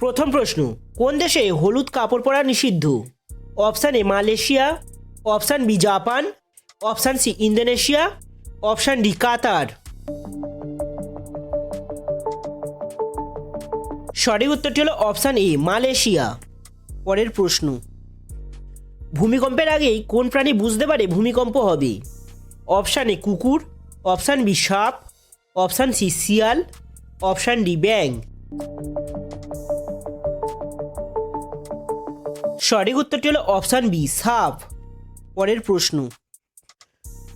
প্রথম প্রশ্ন, কোন দেশে হলুদ কাপড় পরা নিষিদ্ধ? Option A Malaysia, option B Japan, option C Indonesia, option D Qatar. সঠিক উত্তরটি হলো অপশান এ মালয়েশিয়া। পরের প্রশ্ন, ভূমিকম্পের আগেই কোন প্রাণী বুঝতে পারে ভূমিকম্প হবে? অপশান এ কুকুর, অপশান বি সাপ, অপশান সি শিয়াল, অপশান ডি ব্যাঙ। সঠিক উত্তরটি হলো অপশান বি সাপ। পরের প্রশ্ন,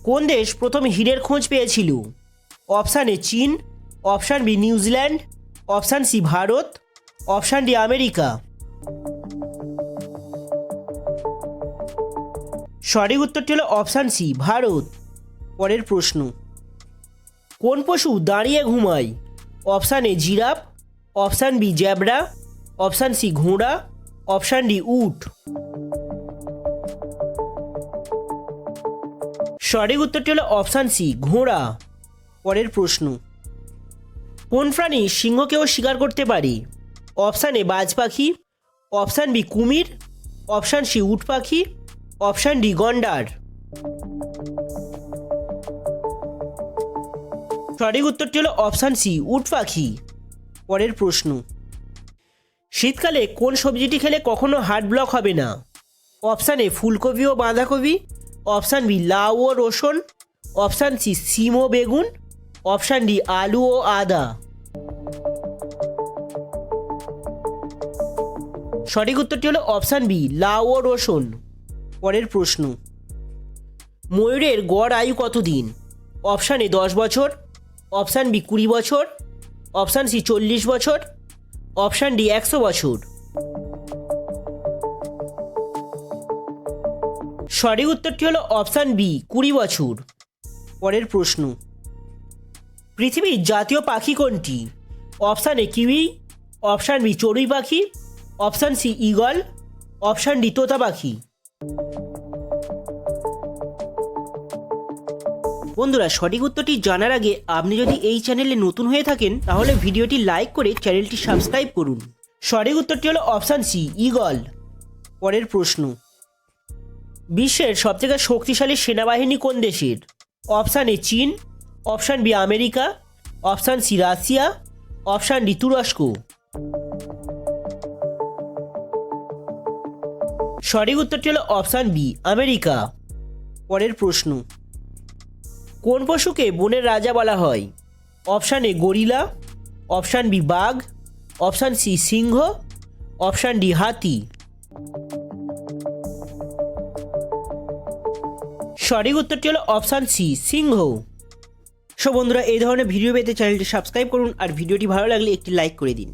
কোন দেশ প্রথম হীরের খোঁজ পেয়েছিল? অপশান এ চীন, option B New Zealand, option C Bharat, option D America. সঠিক উত্তরটি হলো অপশান সি ভারত। পরের প্রশ্ন, কোন পশু দাঁড়িয়ে ঘুমায়? Option A giraffe, option B zebra, option C ঘোড়া, অপশান ডি উট। সঠিক উত্তরটি হলো অপশান সি ঘোড়া। পরের প্রশ্ন, কোন প্রাণী সিংহকেও শিকার করতে পারে? অপশান এ বাজ পাখি, অপশান বি কুমির, অপশান সি উট পাখি, অপশান ডি গন্ডার। সঠিক উত্তরটি হলো অপশান সি উট পাখি। পরের প্রশ্ন, শীতকালে কোন সবজিটি খেলে কখনো হার্ট ব্লক হবে না? অপশান এ ফুলকপি ও বাঁধাকপি, অপশান বি লাউ ও রসুন, অপশান সি সিম ও বেগুন, অপশান ডি আলু ও আদা। সঠিক উত্তরটি হলো অপশান বি লাউ ও রসুন। পরের প্রশ্ন, ময়ূরের গড় আয়ু কতদিন? অপশান এ 10 বছর, অপশান বি 20 বছর, অপশান সি 40 বছর, অপশান ডি 100 বছর। সঠিক উত্তরটি হলো অপশান বি 20 বছর। পরের প্রশ্ন, পৃথিবীর জাতীয় পাখি কোনটি? Option A kiwi, option B চড়ুই পাখি, option C eagle, option D তোতা পাখি। বন্ধুরা, সঠিক উত্তরটি জানার আগে আপনি যদি এই চ্যানেলে নতুন হয়ে থাকেন তাহলে ভিডিওটি লাইক করে চ্যানেলটি সাবস্ক্রাইব করুন। সঠিক উত্তরটি হলো অপশান সি ঈগল। পরের প্রশ্ন, বিশ্বের সবথেকে শক্তিশালী সেনাবাহিনী কোন দেশের? অপশান এ চীন, option B America, option C Russia, option D তুরস্ক। সঠিক উত্তরটি হলো অপশান বি আমেরিকা। পরের প্রশ্ন, কোন পশুকে বনের রাজা বলা হয়? Option A gorilla, option B বাঘ, অপশান সি সিংহ, অপশান ডি হাতি। সঠিক উত্তরটি হলো অপশান সি সিংহ। সো বন্ধুরা, এই ধরনের ভিডিও পেতে চ্যানেলটি সাবস্ক্রাইব করুন আর ভিডিওটি ভালো লাগলে একটি লাইক করে দিন।